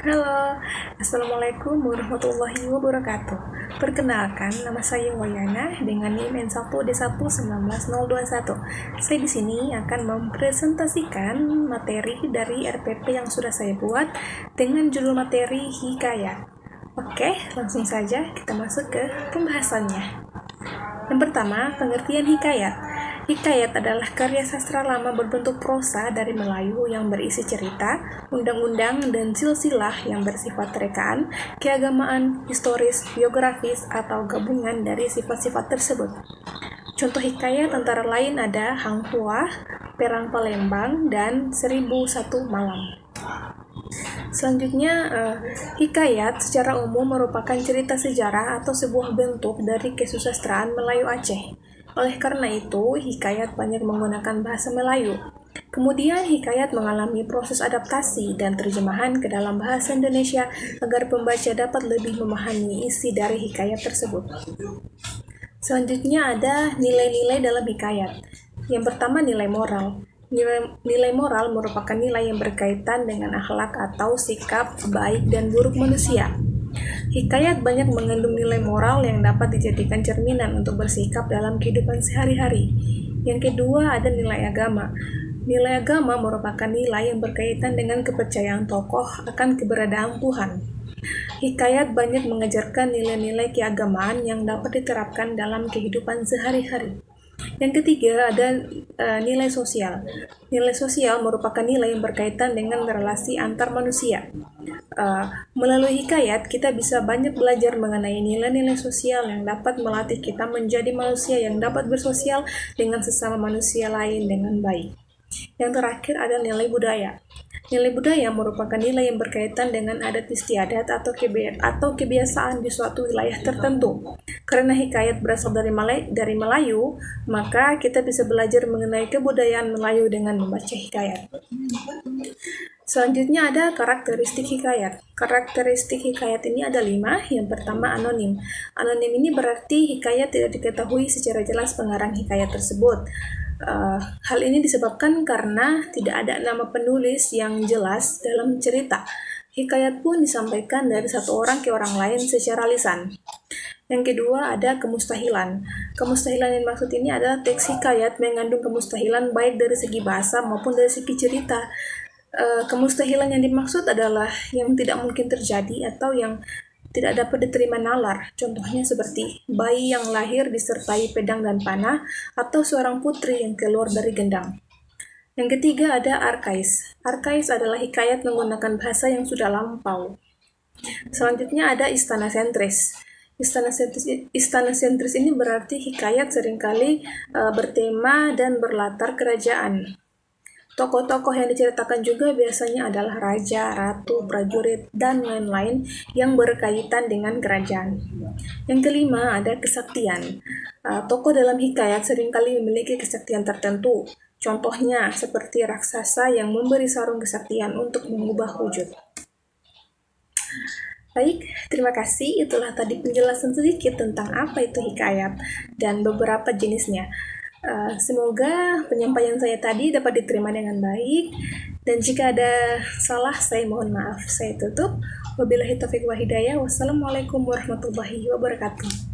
Halo, Assalamualaikum warahmatullahi wabarakatuh. Perkenalkan, nama saya Wayana dengan NIM N1D1 19021. Saya di sini akan mempresentasikan materi dari RPP yang sudah saya buat dengan judul materi Hikayat. Oke, langsung saja kita masuk ke pembahasannya. Yang pertama, pengertian hikayat. Hikayat adalah karya sastra lama berbentuk prosa dari Melayu yang berisi cerita, undang-undang, dan silsilah yang bersifat rekaan, keagamaan, historis, biografis, atau gabungan dari sifat-sifat tersebut. Contoh hikayat antara lain ada Hang Tuah, Perang Palembang, dan 1001 Malam. Selanjutnya, hikayat secara umum merupakan cerita sejarah atau sebuah bentuk dari kesusastraan Melayu Aceh. Oleh karena itu, hikayat banyak menggunakan bahasa Melayu. Kemudian, hikayat mengalami proses adaptasi dan terjemahan ke dalam bahasa Indonesia agar pembaca dapat lebih memahami isi dari hikayat tersebut. Selanjutnya ada nilai-nilai dalam hikayat. Yang pertama, nilai moral. Nilai moral merupakan nilai yang berkaitan dengan akhlak atau sikap baik dan buruk manusia. Hikayat banyak mengandung nilai moral yang dapat dijadikan cerminan untuk bersikap dalam kehidupan sehari-hari. Yang kedua ada nilai agama. Nilai agama merupakan nilai yang berkaitan dengan kepercayaan tokoh akan keberadaan Tuhan. Hikayat banyak mengajarkan nilai-nilai keagamaan yang dapat diterapkan dalam kehidupan sehari-hari. Yang ketiga ada nilai sosial. Nilai sosial merupakan nilai yang berkaitan dengan relasi antar manusia. Melalui hikayat, kita bisa banyak belajar mengenai nilai-nilai sosial yang dapat melatih kita menjadi manusia yang dapat bersosial dengan sesama manusia lain dengan baik. Yang terakhir ada nilai budaya. Nilai budaya merupakan nilai yang berkaitan dengan adat istiadat atau kebiasaan di suatu wilayah tertentu. Karena hikayat berasal dari Melayu, maka kita bisa belajar mengenai kebudayaan Melayu dengan membaca hikayat. Selanjutnya ada karakteristik hikayat. Karakteristik hikayat ini ada 5. Yang pertama, anonim. Anonim ini berarti hikayat tidak diketahui secara jelas pengarang hikayat tersebut. Hal ini disebabkan karena tidak ada nama penulis yang jelas dalam cerita. Hikayat pun disampaikan dari satu orang ke orang lain secara lisan. Yang kedua ada kemustahilan. Kemustahilan yang maksud ini adalah teks hikayat mengandung kemustahilan baik dari segi bahasa maupun dari segi cerita. Kemustahilan yang dimaksud adalah yang tidak mungkin terjadi atau yang tidak dapat diterima nalar. Contohnya seperti bayi yang lahir disertai pedang dan panah atau seorang putri yang keluar dari gendang. Yang ketiga ada arkais. Arkais adalah hikayat menggunakan bahasa yang sudah lampau. Selanjutnya ada istana sentris. Istana sentris ini berarti hikayat seringkali bertema dan berlatar kerajaan. Tokoh-tokoh yang diceritakan juga biasanya adalah raja, ratu, prajurit, dan lain-lain yang berkaitan dengan kerajaan. Yang kelima ada kesaktian. Tokoh dalam hikayat seringkali memiliki kesaktian tertentu. Contohnya seperti raksasa yang memberi sarung kesaktian untuk mengubah wujud. Baik, terima kasih. Itulah tadi penjelasan sedikit tentang apa itu hikayat dan beberapa jenisnya. Semoga penyampaian saya tadi dapat diterima dengan baik, dan jika ada salah saya mohon maaf. Saya tutup. Wabillahi taufiq wa hidayah. Wassalamualaikum warahmatullahi wabarakatuh.